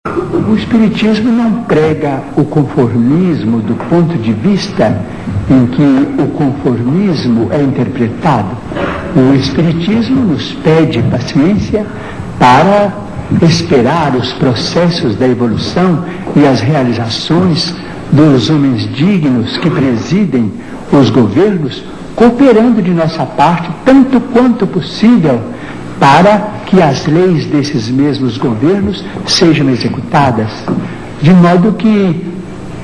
O Espiritismo não prega o conformismo do ponto de vista em que o conformismo é interpretado. O Espiritismo nos pede paciência para esperar os processos da evolução e as realizações dos homens dignos que presidem os governos, cooperando de nossa parte tanto quanto possível para que as leis desses mesmos governos sejam executadas. De modo que,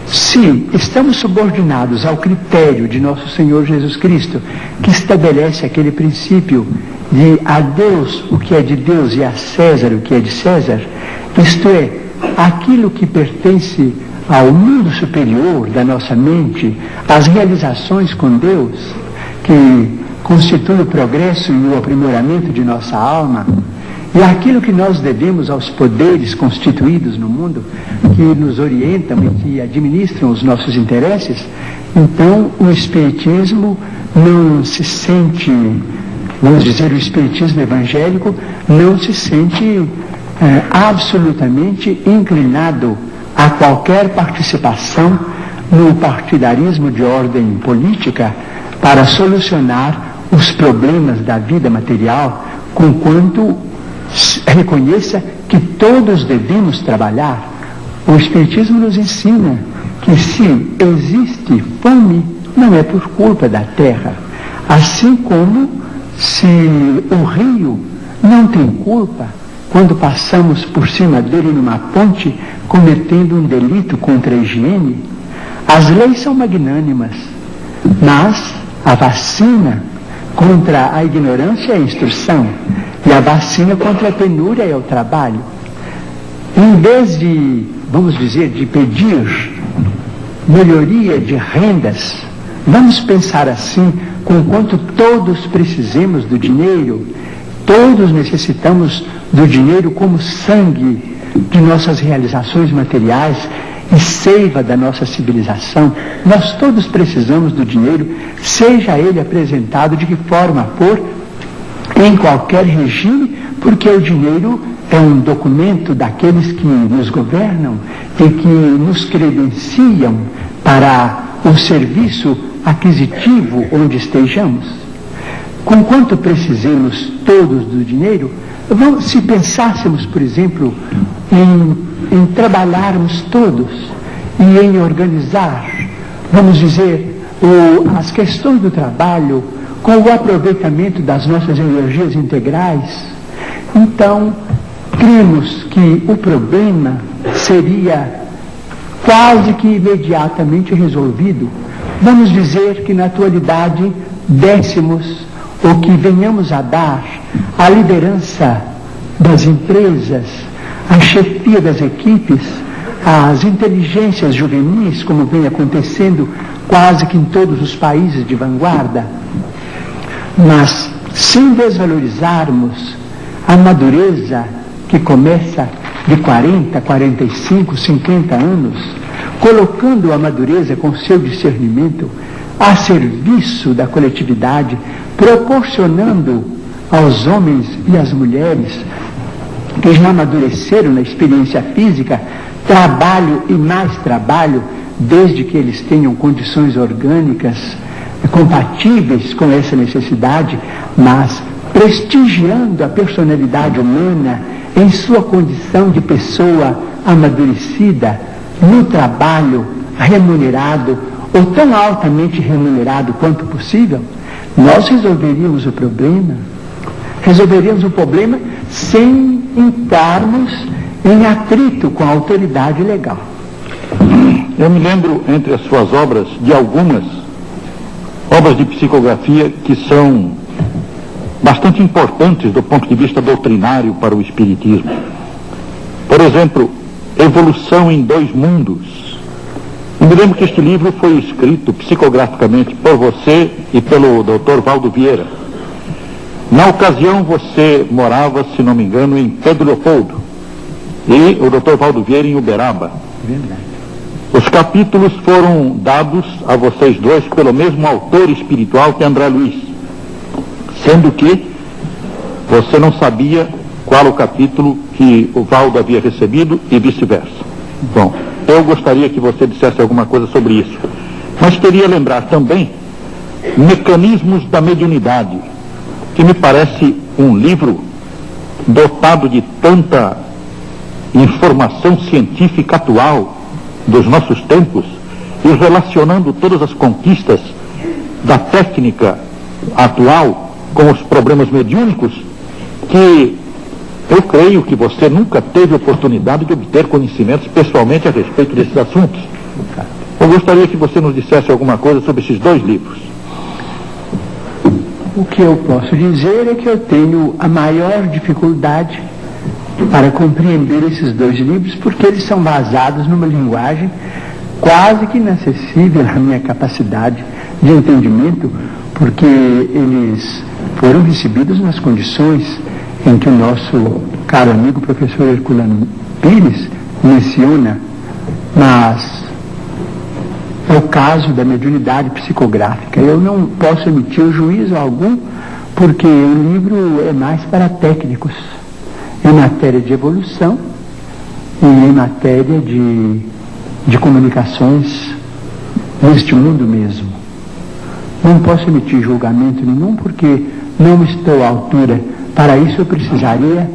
se estamos subordinados ao critério de nosso Senhor Jesus Cristo, que estabelece aquele princípio de a Deus o que é de Deus e a César o que é de César, isto é, aquilo que pertence ao mundo superior da nossa mente, as realizações com Deus, que constitui o progresso e o aprimoramento de nossa alma, e aquilo que nós devemos aos poderes constituídos no mundo, que nos orientam e que administram os nossos interesses, então o Espiritismo não se sente, vamos dizer, o Espiritismo evangélico não se sente absolutamente inclinado a qualquer participação no partidarismo de ordem política para solucionar os problemas da vida material, conquanto reconheça que todos devemos trabalhar. O Espiritismo nos ensina que se existe fome, não é por culpa da terra, assim como se o rio não tem culpa quando passamos por cima dele numa ponte cometendo um delito contra a higiene. As leis são magnânimas, mas a vacina contra a ignorância é a instrução, e a vacina contra a penúria é o trabalho. Em vez de, vamos dizer, de pedir melhoria de rendas, vamos pensar assim, conquanto todos precisemos do dinheiro, todos necessitamos do dinheiro como sangue de nossas realizações materiais e seiva da nossa civilização. Nós todos precisamos do dinheiro, seja ele apresentado de que forma for, em qualquer regime, porque o dinheiro é um documento daqueles que nos governam e que nos credenciam para o serviço aquisitivo onde estejamos. Conquanto precisemos todos do dinheiro, se pensássemos, por exemplo, em trabalharmos todos e em organizar, vamos dizer, as questões do trabalho com o aproveitamento das nossas energias integrais, então cremos que o problema seria quase que imediatamente resolvido. Vamos dizer que na atualidade dessemos ou que venhamos a dar a liderança das empresas, a chefia das equipes, as inteligências juvenis, como vem acontecendo quase que em todos os países de vanguarda, mas sem desvalorizarmos a madureza que começa de 40, 45, 50 anos, colocando a madureza com seu discernimento a serviço da coletividade, proporcionando aos homens e às mulheres que já amadureceram na experiência física trabalho e mais trabalho, desde que eles tenham condições orgânicas compatíveis com essa necessidade, mas prestigiando a personalidade humana em sua condição de pessoa amadurecida, no trabalho remunerado, ou tão altamente remunerado quanto possível, nós resolveríamos o problema sem entrarmos em atrito com a autoridade legal. Eu me lembro, entre as suas obras, de algumas obras de psicografia que são bastante importantes do ponto de vista doutrinário para o Espiritismo. Por exemplo, Evolução em Dois Mundos. Eu me lembro que este livro foi escrito psicograficamente por você e pelo Dr. Valdo Vieira. Na ocasião você morava, se não me engano, em Pedro Leopoldo e o Dr. Valdo Vieira em Uberaba. Verdade. Os capítulos foram dados a vocês dois pelo mesmo autor espiritual que André Luiz, sendo que você não sabia qual o capítulo que o Valdo havia recebido e vice-versa. Bom, eu gostaria que você dissesse alguma coisa sobre isso. Mas queria lembrar também Mecanismos da Mediunidade, que me parece um livro dotado de tanta informação científica atual dos nossos tempos e relacionando todas as conquistas da técnica atual com os problemas mediúnicos, que eu creio que você nunca teve oportunidade de obter conhecimentos pessoalmente a respeito desses assuntos. Eu gostaria que você nos dissesse alguma coisa sobre esses dois livros. O que eu posso dizer é que eu tenho a maior dificuldade para compreender esses dois livros, porque eles são baseados numa linguagem quase que inacessível à minha capacidade de entendimento, porque eles foram recebidos nas condições em que o nosso caro amigo professor Herculano Pires menciona, mas é o caso da mediunidade psicográfica. Eu não posso emitir juízo algum, porque o livro é mais para técnicos, em matéria de evolução e em matéria de comunicações neste mundo mesmo. Não posso emitir julgamento nenhum, porque não estou à altura. Para isso eu precisaria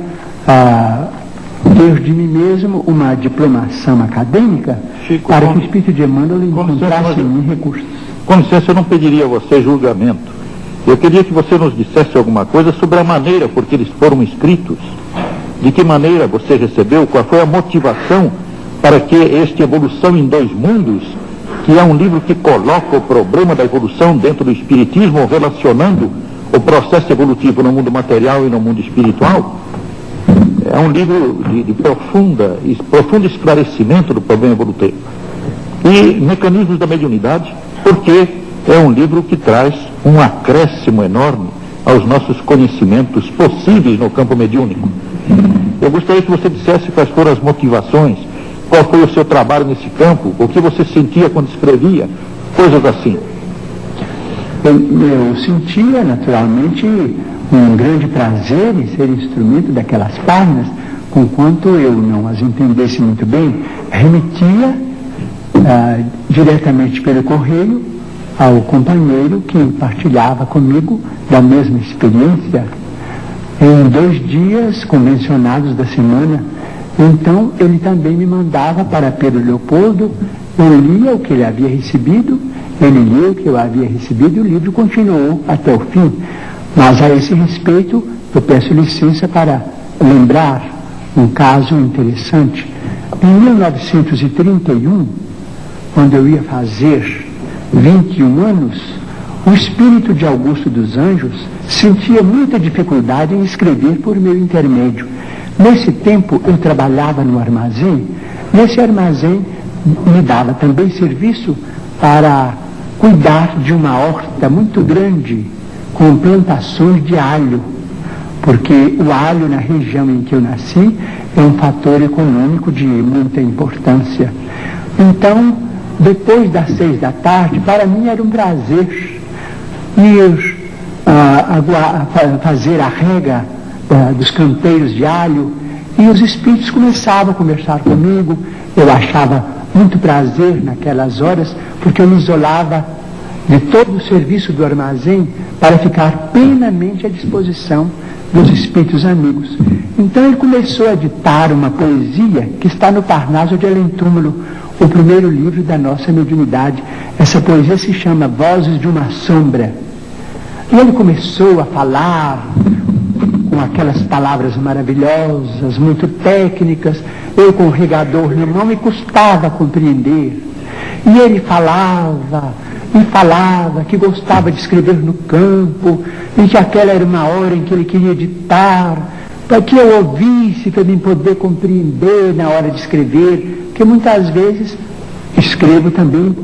ter de mim mesmo uma diplomação acadêmica, Chico, para que o Espírito de Emmanuel encontrasse em mim recursos. Com licença, eu não pediria a você julgamento. Eu queria que você nos dissesse alguma coisa sobre a maneira por que eles foram escritos, de que maneira você recebeu, qual foi a motivação para que este Evolução em Dois Mundos, que é um livro que coloca o problema da evolução dentro do Espiritismo, relacionando o processo evolutivo no mundo material e no mundo espiritual, é um livro de profundo esclarecimento do problema evolutivo. E Mecanismos da Mediunidade, porque é um livro que traz um acréscimo enorme aos nossos conhecimentos possíveis no campo mediúnico. Eu gostaria que você dissesse quais foram as motivações, qual foi o seu trabalho nesse campo, o que você sentia quando escrevia, coisas assim. Eu sentia, naturalmente, um grande prazer em ser instrumento daquelas páginas, conquanto eu não as entendesse muito bem, remetia diretamente pelo correio ao companheiro que partilhava comigo da mesma experiência, em 2 dias convencionados da semana. Então ele também me mandava para Pedro Leopoldo, eu lia o que ele havia recebido, ele lia o que eu havia recebido e o livro continuou até o fim. Mas a esse respeito eu peço licença para lembrar um caso interessante. Em 1931, quando eu ia fazer 21 anos, o espírito de Augusto dos Anjos sentia muita dificuldade em escrever por meu intermédio. Nesse tempo eu trabalhava no armazém. Nesse armazém me dava também serviço para cuidar de uma horta muito grande com plantações de alho, porque o alho na região em que eu nasci é um fator econômico de muita importância. Então, depois das 6 da tarde, para mim era um prazer ir fazer a rega dos canteiros de alho, e os espíritos começavam a conversar comigo. Eu achava muito prazer naquelas horas, porque eu me isolava de todo o serviço do armazém para ficar plenamente à disposição dos espíritos amigos. Então ele começou a ditar uma poesia que está no Parnaso de Além-Túmulo, o primeiro livro da nossa mediunidade. Essa poesia se chama Vozes de uma Sombra. E ele começou a falar com aquelas palavras maravilhosas, muito técnicas. Eu, com o regador na mão, me custava compreender. E ele falava que gostava de escrever no campo, e que aquela era uma hora em que ele queria ditar, para que eu ouvisse, para mim poder compreender na hora de escrever, que muitas vezes escrevo também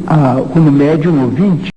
como médium ouvinte.